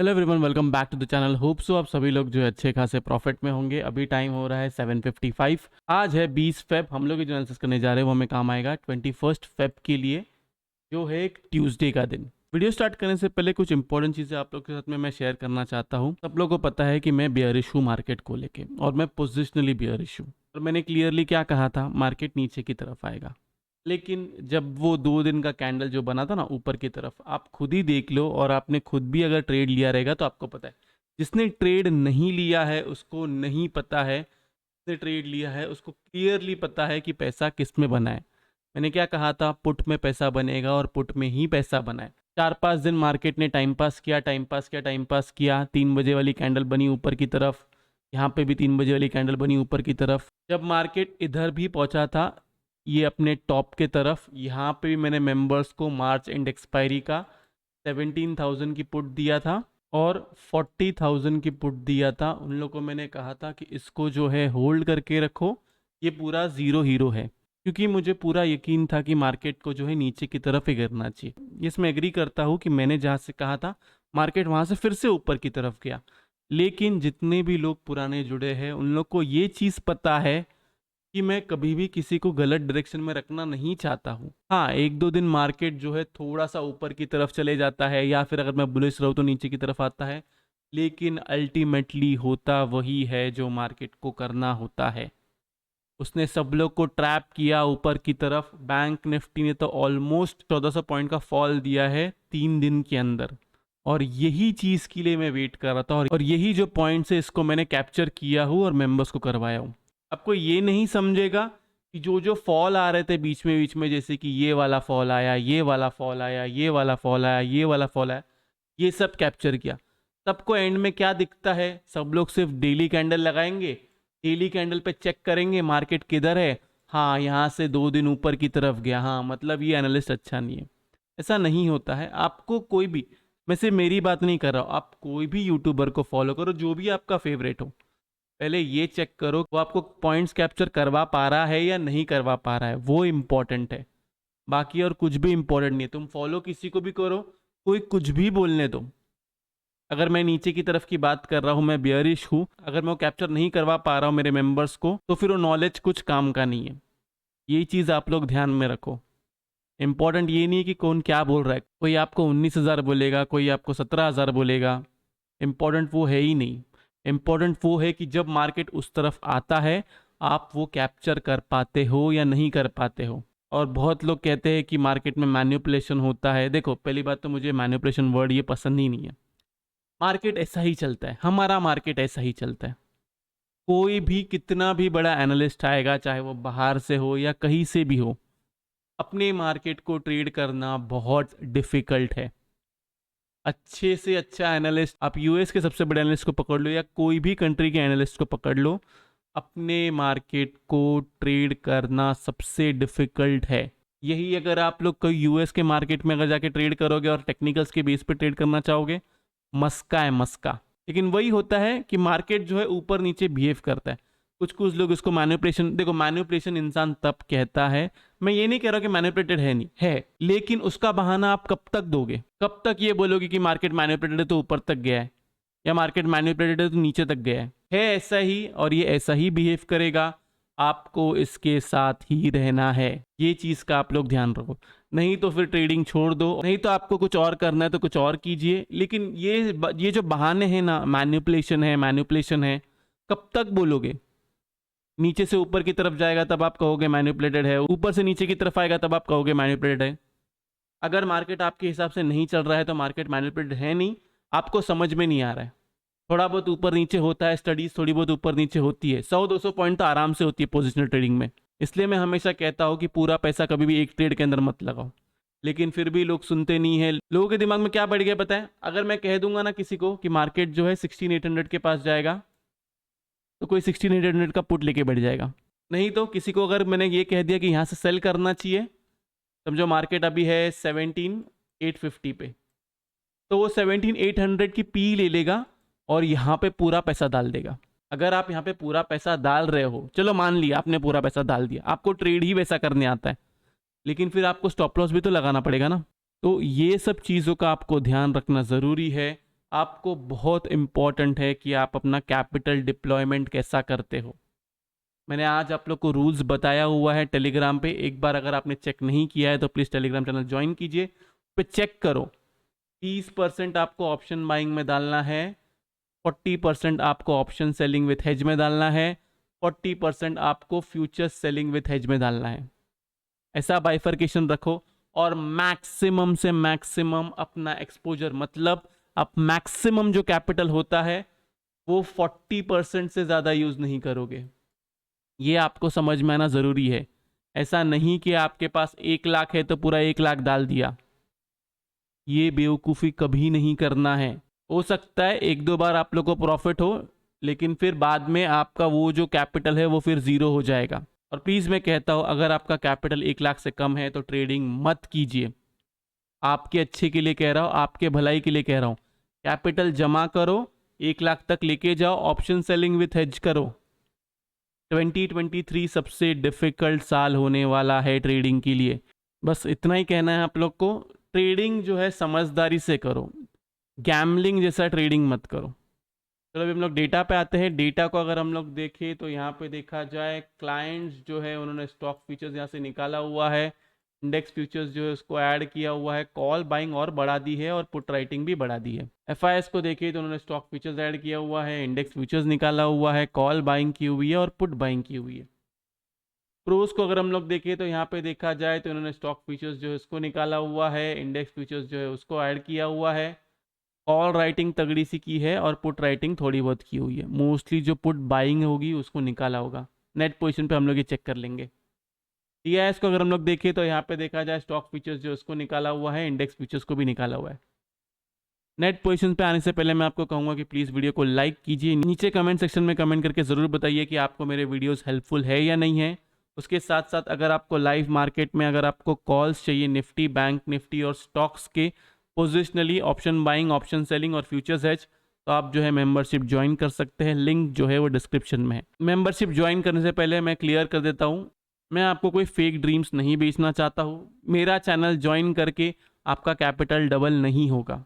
Hello everyone, welcome back to the channel. Hope so आप सभी लोग जो है अच्छे खासे प्रॉफिट में होंगे। अभी टाइम हो रहा है 7:55। आज है 20 फेब। हम लोग जो एनालिसिस करने जा रहे हैं वो हमें काम आएगा 21 फेब के लिए, जो है एक ट्यूसडे का दिन। वीडियो स्टार्ट करने से पहले कुछ इंपॉर्टेंट चीज़ें आप लोग के साथ में मैं शेयर करना चाहता हूँ। सब लोगों को पता है कि मैं बेयरिश हूँ मार्केट को लेके, और मैं पोजिशनली बेयरिश हूँ। और मैंने क्लियरली क्या कहा था, मार्केट नीचे की तरफ आएगा। लेकिन जब वो 2 दिन का कैंडल जो बना था ना ऊपर की तरफ, आप खुद ही देख लो, और आपने खुद भी अगर ट्रेड लिया रहेगा तो आपको पता है। जिसने ट्रेड नहीं लिया है उसको नहीं पता है, जिसने ट्रेड लिया है उसको क्लियरली पता है कि पैसा किस में बना है। मैंने क्या कहा था, पुट में पैसा बनेगा और पुट में ही पैसा बना है। 4-5 दिन मार्केट ने टाइम पास किया, टाइम पास किया, टाइम पास किया। 3 बजे वाली कैंडल बनी ऊपर की तरफ, यहाँ पे भी 3 बजे वाली कैंडल बनी ऊपर की तरफ। जब मार्केट इधर भी पहुंचा था, ये अपने टॉप के तरफ, यहाँ पे भी मैंने मेंबर्स को मार्च एंड एक्सपायरी का 17,000 की पुट दिया था और 40,000 की पुट दिया था। उन लोगों को मैंने कहा था कि इसको जो है होल्ड करके रखो, ये पूरा ज़ीरो हीरो है, क्योंकि मुझे पूरा यकीन था कि मार्केट को जो है नीचे की तरफ ही गिरना चाहिए। इसमें एग्री करता हूँ कि मैंने जहाँ से कहा था मार्केट वहाँ से फिर से ऊपर की तरफ गया। लेकिन जितने भी लोग पुराने जुड़े हैं उन लोग को ये चीज़ पता है कि मैं कभी भी किसी को गलत डायरेक्शन में रखना नहीं चाहता हूँ। हाँ, 1-2 दिन मार्केट जो है थोड़ा सा ऊपर की तरफ चले जाता है, या फिर अगर मैं बुलिश रहूँ तो नीचे की तरफ आता है। लेकिन अल्टीमेटली होता वही है जो मार्केट को करना होता है। उसने सब लोग को ट्रैप किया ऊपर की तरफ। बैंक निफ्टी ने तो ऑलमोस्ट 1400 पॉइंट का फॉल दिया है 3 दिन के अंदर, और यही चीज़ के लिए मैं वेट कर रहा था, और यही जो पॉइंट है इसको मैंने कैप्चर किया हूँ और मेंबर्स को करवाया हूँ। आपको ये नहीं समझेगा कि जो जो फॉल आ रहे थे बीच में, जैसे कि ये वाला फॉल आया, ये वाला फॉल आया, ये वाला फॉल आया, ये वाला फॉल आया, ये सब कैप्चर किया। सबको एंड में क्या दिखता है, सब लोग सिर्फ डेली कैंडल लगाएंगे, डेली कैंडल पे चेक करेंगे मार्केट किधर है। हाँ, यहाँ से 2 दिन ऊपर की तरफ गया, हाँ मतलब ये एनालिस्ट अच्छा नहीं है। ऐसा नहीं होता है। आपको कोई भी, मैं सिर्फ मेरी बात नहीं कर रहा हूँ, आप कोई भी यूट्यूबर को फॉलो करो जो भी आपका फेवरेट हो, पहले ये चेक करो वो आपको पॉइंट्स कैप्चर करवा पा रहा है या नहीं करवा पा रहा है, वो इम्पोर्टेंट है। बाकी और कुछ भी इम्पोर्टेंट नहीं है। तुम फॉलो किसी को भी करो, कोई कुछ भी बोलने दो। अगर मैं नीचे की तरफ की बात कर रहा हूँ, मैं बियरिश हूँ, अगर मैं वो कैप्चर नहीं करवा पा रहा हूँ मेरे मेंबर्स को, तो फिर वो नॉलेज कुछ काम का नहीं है। यही चीज़ आप लोग ध्यान में रखो। इंपॉर्टेंट ये नहीं है कि कौन क्या बोल रहा है। कोई आपको 19,000 बोलेगा, कोई आपको 17,000 बोलेगा, इम्पॉर्टेंट वो है ही नहीं। इम्पॉर्टेंट वो है कि जब मार्केट उस तरफ आता है आप वो कैप्चर कर पाते हो या नहीं कर पाते हो। और बहुत लोग कहते हैं कि मार्केट में मैनिपुलेशन होता है। देखो, पहली बात तो मुझे मैनिपुलेशन वर्ड ये पसंद ही नहीं है। मार्केट ऐसा ही चलता है, हमारा मार्केट ऐसा ही चलता है। कोई भी कितना भी बड़ा एनालिस्ट आएगा, चाहे वो बाहर से हो या कहीं से भी हो, अपने मार्केट को ट्रेड करना बहुत डिफिकल्ट है। अच्छे से अच्छा एनालिस्ट, आप यूएस के सबसे बड़े एनालिस्ट को पकड़ लो या कोई भी कंट्री के एनालिस्ट को पकड़ लो, अपने मार्केट को ट्रेड करना सबसे डिफिकल्ट है। यही अगर आप लोग कोई यूएस के मार्केट में अगर जाके ट्रेड करोगे और टेक्निकल्स के बेस पे ट्रेड करना चाहोगे, मस्का है मस्का। लेकिन वही होता है कि मार्केट जो है ऊपर नीचे बिहेव करता है। कुछ कुछ लोग इसको मैनिपुलेशन, देखो मैनिपुलेशन इंसान तब कहता है, मैं ये नहीं कह रहा कि मैनिपुलेटेड है, नहीं है, लेकिन उसका बहाना आप कब तक दोगे? कब तक ये बोलोगे कि मार्केट मैनिपुलेटेड है तो ऊपर तक गया है, या मार्केट मैनिपुलेटेड है तो नीचे तक गया है ऐसा ही, और ये ऐसा ही बिहेव करेगा। आपको इसके साथ ही रहना है, ये चीज़ का आप लोग ध्यान रखो। नहीं तो फिर ट्रेडिंग छोड़ दो, नहीं तो आपको कुछ और करना है तो कुछ और कीजिए। लेकिन ये जो बहाने हैं ना, मैनिपुलेशन है मैनिपुलेशन है, कब तक बोलोगे? नीचे से ऊपर की तरफ जाएगा तब आप कहोगे मैनिपुलेटेड है, ऊपर से नीचे की तरफ आएगा तब आप कहोगे मैनिपुलेटेड है। अगर मार्केट आपके हिसाब से नहीं चल रहा है तो मार्केट मैनिपुलेटेड है नहीं, आपको समझ में नहीं आ रहा है। थोड़ा बहुत ऊपर नीचे होता है, स्टडीज थोड़ी बहुत ऊपर नीचे होती है, 100-200 पॉइंट तो आराम से होती है पोजिशनल ट्रेडिंग में। इसलिए मैं हमेशा कहता हूँ कि पूरा पैसा कभी भी एक ट्रेड के अंदर मत लगाओ। लेकिन फिर भी लोग सुनते नहीं है। लोगों के दिमाग में क्या बढ़ गया पता है, अगर मैं कह दूंगा ना किसी को कि मार्केट जो है 16,800 के पास जाएगा, तो कोई 16,800 का पुट लेके बैठ जाएगा। नहीं तो किसी को अगर मैंने ये कह दिया कि यहाँ से सेल करना चाहिए, समझो मार्केट अभी है 17,850 पे, तो वो 17,800 की पी ले लेगा और यहाँ पे पूरा पैसा डाल देगा। अगर आप यहाँ पे पूरा पैसा डाल रहे हो, चलो मान लिया आपने पूरा पैसा डाल दिया, आपको ट्रेड ही वैसा करने आता है, लेकिन फिर आपको स्टॉप लॉस भी तो लगाना पड़ेगा ना। तो ये सब चीज़ों का आपको ध्यान रखना ज़रूरी है। आपको बहुत इम्पॉर्टेंट है कि आप अपना कैपिटल डिप्लॉयमेंट कैसा करते हो। मैंने आज आप लोग को रूल्स बताया हुआ है टेलीग्राम पे, एक बार अगर आपने चेक नहीं किया है तो प्लीज़ टेलीग्राम चैनल ज्वाइन कीजिए, पे चेक करो। 30% आपको ऑप्शन बाइंग में डालना है, 40% आपको ऑप्शन सेलिंग विथ हेज में डालना है, 40% आपको फ्यूचर सेलिंग विथ हेज में डालना है। ऐसा बाइफर्केशन रखो और मैक्सिमम से मैक्सिमम अपना एक्सपोजर, मतलब आप मैक्सिमम जो कैपिटल होता है वो 40% से ज़्यादा यूज़ नहीं करोगे। ये आपको समझ में आना ज़रूरी है। ऐसा नहीं कि आपके पास 1 लाख है तो पूरा 1 लाख डाल दिया, ये बेवकूफ़ी कभी नहीं करना है। हो सकता है एक दो बार आप लोग को प्रॉफिट हो, लेकिन फिर बाद में आपका वो जो कैपिटल है वो फिर ज़ीरो हो जाएगा। और प्लीज़ मैं कहता हूँ, अगर आपका कैपिटल 1 लाख से कम है तो ट्रेडिंग मत कीजिए। आपके अच्छे के लिए कह रहा हूँ, आपके भलाई के लिए कह रहा हूँ। कैपिटल जमा करो, 1 लाख तक लेके जाओ, ऑप्शन सेलिंग विथ हेज करो। 2023 सबसे डिफ़िकल्ट साल होने वाला है ट्रेडिंग के लिए। बस इतना ही कहना है आप लोग को। ट्रेडिंग जो है समझदारी से करो, गैम्बलिंग जैसा ट्रेडिंग मत करो। चलो अभी हम लोग डेटा पे आते हैं। डेटा को अगर हम लोग देखें तो यहाँ पे देखा जाए, क्लाइंट्स जो है उन्होंने स्टॉक फीचर्स यहाँ से निकाला हुआ है, इंडेक्स फ्यूचर्स जो है उसको ऐड किया हुआ है, कॉल बाइंग और बढ़ा दी है और पुट राइटिंग भी बढ़ा दी है। एफआईएस को देखिए तो उन्होंने स्टॉक फीचर्स ऐड किया हुआ है, इंडेक्स फ्यूचर्स निकाला हुआ है, कॉल बाइंग की हुई है और पुट बाइंग की हुई है। प्रोज को अगर हम लोग देखें तो यहाँ पे देखा जाए तो उन्होंने स्टॉक फीचर्स जो है उसको निकाला हुआ है, इंडेक्स फ्यूचर्स जो है उसको ऐड किया हुआ है, कॉल राइटिंग तगड़ी सी की है और पुट राइटिंग थोड़ी बहुत की हुई है। मोस्टली जो पुट बाइंग होगी उसको निकाला होगा। नेट पोजीशन पे हम लोग ये चेक कर लेंगे। टीआईएस को अगर हम लोग देखें तो यहाँ पे देखा जाए स्टॉक फीचर्स जो उसको निकाला हुआ है, इंडेक्स फीचर्स को भी निकाला हुआ है। नेट पोजीशन पे आने से पहले मैं आपको कहूँगा कि प्लीज़ वीडियो को लाइक कीजिए, नीचे कमेंट सेक्शन में कमेंट करके ज़रूर बताइए कि आपको मेरे वीडियोस हेल्पफुल है या नहीं है। उसके साथ साथ अगर आपको लाइव मार्केट में अगर आपको कॉल्स चाहिए निफ्टी, बैंक निफ्टी और स्टॉक्स के positionally, option buying, option selling और फ्यूचर्स हेज, तो आप जो है मेंबरशिप ज्वाइन कर सकते हैं। लिंक जो है वो डिस्क्रिप्शन में है। मेंबरशिप ज्वाइन करने से पहले मैं क्लियर कर देता हूँ, मैं आपको कोई फेक ड्रीम्स नहीं बेचना चाहता हूँ। मेरा चैनल ज्वाइन करके आपका कैपिटल डबल नहीं होगा,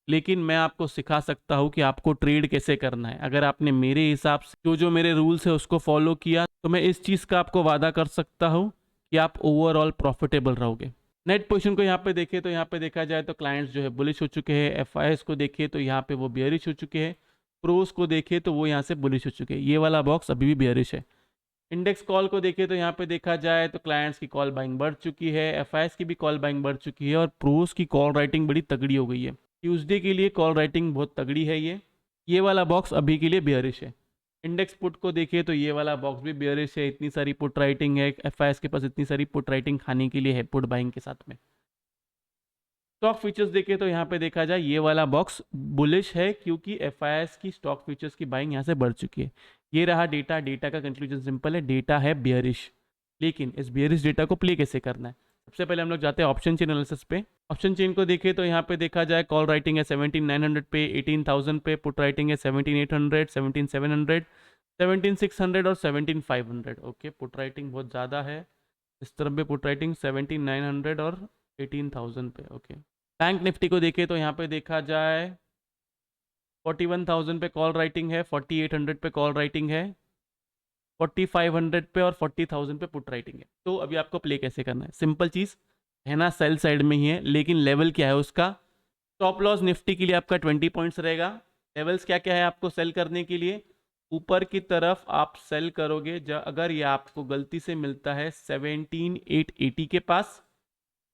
लेकिन मैं आपको सिखा सकता हूँ कि आपको ट्रेड कैसे करना है। अगर आपने मेरे हिसाब से जो मेरे रूल्स है उसको फॉलो किया तो मैं इस चीज़ का आपको वादा कर सकता हूँ कि आप ओवरऑल प्रॉफिटेबल रहोगे। नेट पोजीशन को यहाँ पे देखें तो यहाँ पे देखा जाए तो क्लाइंट्स जो है बुलिश हो चुके हैं। एफआईएस को देखें तो यहाँ पे वो बियरिश हो चुके हैं। प्रोस को देखें तो वो यहाँ से बुलिश हो चुके हैं। ये वाला बॉक्स अभी भी बियरिश है। इंडेक्स कॉल को देखें तो यहाँ पे देखा जाए तो क्लाइंट्स की कॉल बाइंग बढ़ चुकी है, एफआईएस की भी कॉल बाइंग बढ़ चुकी है और प्रोस की कॉल राइटिंग बड़ी तगड़ी हो गई है। ट्यूसडे के लिए कॉल राइटिंग बहुत तगड़ी है। ये वाला बॉक्स अभी के लिए बियरिश है। इंडेक्स पुट को देखिए तो ये वाला बॉक्स भी बियरिश है। इतनी सारी पुट राइटिंग है, एफआईएस के पास इतनी सारी पुट राइटिंग खाने के लिए है पुट बाइंग के साथ में। स्टॉक फीचर्स देखें तो यहाँ पे देखा जाए ये वाला बॉक्स बुलिश है, क्योंकि एफआईएस की स्टॉक फीचर्स की बाइंग यहाँ से बढ़ चुकी है। ये रहा डेटा। डेटा का कंक्लूजन सिंपल है, डेटा है बियरिश। लेकिन इस बियरिश डेटा को प्ले कैसे करना है, सबसे पहले हम लोग जाते हैं ऑप्शन चेन एनालिसिस पे। ऑप्शन चेन को देखें तो यहाँ पे देखा जाए कॉल राइटिंग है 17,900 पे, 18,000 पे, पुट राइटिंग है 17,800, 17,700, 17,600 और 17,500। ओके, पुट राइटिंग बहुत ज़्यादा है। इस तरफ पे पुट राइटिंग 17,900 और 18,000 पे। ओके, बैंक निफ्टी को देखें तो यहाँ पे देखा जाए 41,000 पे कॉल राइटिंग है, 4,800 पे कॉल राइटिंग है, 4,500 पे और 40,000 पे पुट राइटिंग है। तो अभी आपको प्ले कैसे करना है, सिंपल चीज़ है ना, सेल साइड में ही है, लेकिन लेवल क्या है उसका। स्टॉप लॉस निफ्टी के लिए आपका 20 पॉइंट्स रहेगा। लेवल्स क्या क्या है आपको सेल करने के लिए, ऊपर की तरफ आप सेल करोगे अगर ये आपको गलती से मिलता है 17,880 के पास,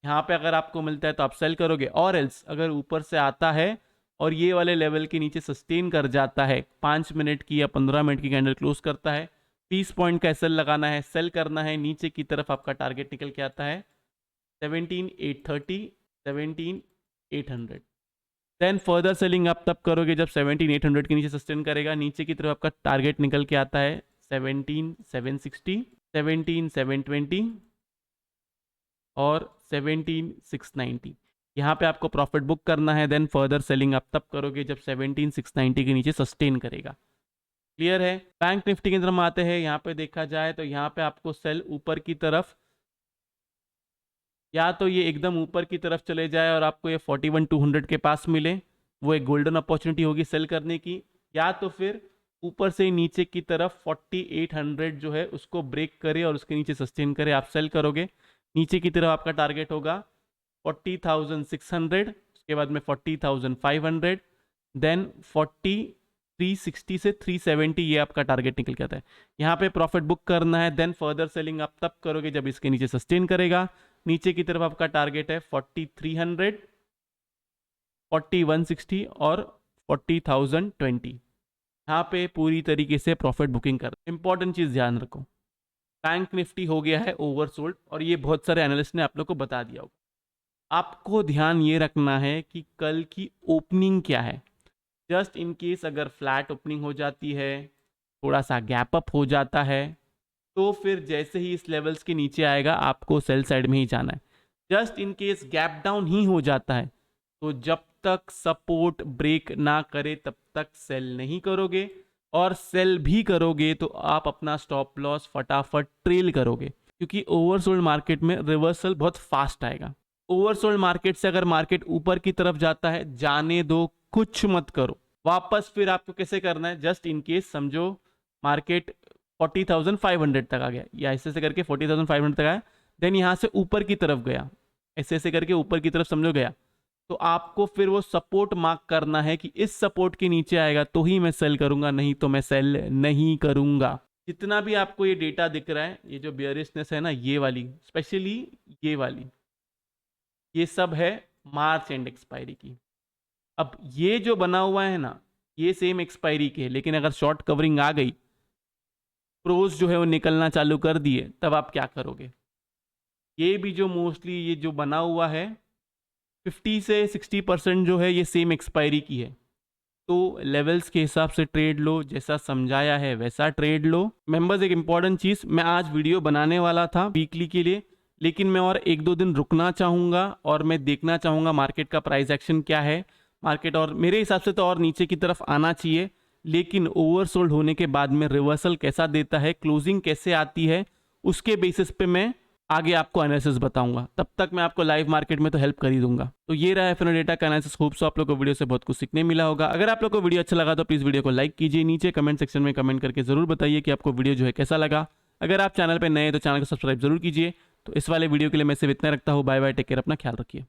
यहाँ पे अगर आपको मिलता है तो आप सेल करोगे। और एल्स अगर ऊपर से आता है और ये वाले लेवल के नीचे सस्टेन कर जाता है, 5 मिनट की या 15 मिनट की कैंडल क्लोज करता है, 30 पॉइंट का एसएल लगाना है, सेल करना है। नीचे की तरफ आपका टारगेट निकल के आता है 17,830, 17,800। देन फर्दर सेलिंग आप तब करोगे जब 17,800 के नीचे सस्टेन करेगा। नीचे की तरफ आपका टारगेट निकल के आता है 17,760, 17,720 और 17,690। यहाँ पे आपको प्रॉफिट बुक करना है। देन फर्दर सेलिंग आप तब करोगे जब 17,690 के नीचे सस्टेन करेगा। क्लियर है। बैंक निफ्टी की तरफ हम आते हैं। यहाँ पे देखा जाए तो यहाँ पे आपको सेल ऊपर की तरफ, या तो ये एकदम ऊपर की तरफ चले जाए और आपको ये 41,200 के पास मिले, वो एक गोल्डन अपॉर्चुनिटी होगी सेल करने की, या तो फिर ऊपर से नीचे की तरफ 4800 जो है उसको ब्रेक करे और उसके नीचे सस्टेन करे, आप सेल करोगे। नीचे की तरफ आपका टारगेट होगा 40,600, उसके बाद में 40,500, देन 360 से 370 ये आपका टारगेट निकल के आता है। यहाँ पे प्रॉफिट बुक करना है, देन फर्दर सेलिंग आप तब करोगे जब इसके नीचे सस्टेन करेगा। नीचे की तरफ आपका टारगेट है 4300, 4160 और 40,020। यहाँ पे पूरी तरीके से प्रॉफिट बुकिंग कर। इंपॉर्टेंट चीज ध्यान रखो, बैंक निफ्टी हो गया है ओवरसोल्ड, और ये बहुत सारे एनालिस्ट ने आप लोग को बता दिया होगा। आपको ध्यान ये रखना है कि कल की ओपनिंग क्या है। जस्ट इन केस अगर फ्लैट ओपनिंग हो जाती है, थोड़ा सा गैप अप हो जाता है, तो फिर जैसे ही इस लेवल्स के नीचे आएगा आपको सेल साइड में ही जाना है। Just in case gap down ही हो जाता है, तो जब तक सपोर्ट ब्रेक ना करे तब तक सेल नहीं करोगे, और सेल भी करोगे तो आप अपना स्टॉप लॉस फटाफट ट्रेल करोगे, क्योंकि ओवरसोल्ड मार्केट में रिवर्सल बहुत फास्ट आएगा। ओवरसोल्ड मार्केट से अगर मार्केट ऊपर की तरफ जाता है, जाने दो, कुछ मत करो। वापस फिर आपको कैसे करना है, जस्ट इन केस समझो मार्केट 40,500 तक आ गया, या ऐसे करके 40,500 तक आया, देन यहाँ से ऊपर की तरफ गया, ऐसे करके ऊपर की तरफ समझो गया, तो आपको फिर वो सपोर्ट मार्क करना है कि इस सपोर्ट के नीचे आएगा तो ही मैं सेल करूंगा, नहीं तो मैं सेल नहीं करूंगा। जितना भी आपको ये डेटा दिख रहा है, ये जो बियरिशनेस है ना, ये वाली स्पेशली ये वाली, ये सब है मार्च एंड एक्सपायरी की। अब ये जो बना हुआ है ना, ये सेम एक्सपायरी के है, लेकिन अगर शॉर्ट कवरिंग आ गई, प्रोज जो है वो निकलना चालू कर दिए, तब आप क्या करोगे। ये भी जो मोस्टली ये जो बना हुआ है 50 से 60% जो है ये सेम एक्सपायरी की है। तो लेवल्स के हिसाब से ट्रेड लो, जैसा समझाया है वैसा ट्रेड लो। मेंबर्स, एक इंपॉर्टेंट चीज़, मैं आज वीडियो बनाने वाला था वीकली के लिए, लेकिन मैं और 1-2 दिन रुकना चाहूँगा और मैं देखना चाहूँगा मार्केट का प्राइस एक्शन क्या है। मार्केट और मेरे हिसाब से तो और नीचे की तरफ आना चाहिए, लेकिन ओवरसोल्ड होने के बाद में रिवर्सल कैसा देता है, क्लोजिंग कैसे आती है, उसके बेसिस पे मैं आगे आपको एनालिसिस बताऊंगा। तब तक मैं आपको लाइव मार्केट में तो हेल्प कर ही दूंगा। तो ये रहा FNO डेटा का एनालिसिस। होप सो आप लोग को वीडियो से बहुत कुछ सीखने मिला होगा। अगर आप लोग को वीडियो अच्छा लगा तो प्लीज़ वीडियो को लाइक कीजिए, नीचे कमेंट सेक्शन में कमेंट करके जरूर बताइए कि आपको वीडियो जो है कैसा लगा। अगर आप चैनल पर नए हैं तो चैनल को सब्सक्राइब जरूर कीजिए। तो इस वाले वीडियो के लिए मैं सिर्फ इतना रखता हूँ। बाय बाय, टेक केयर, अपना ख्याल रखिए।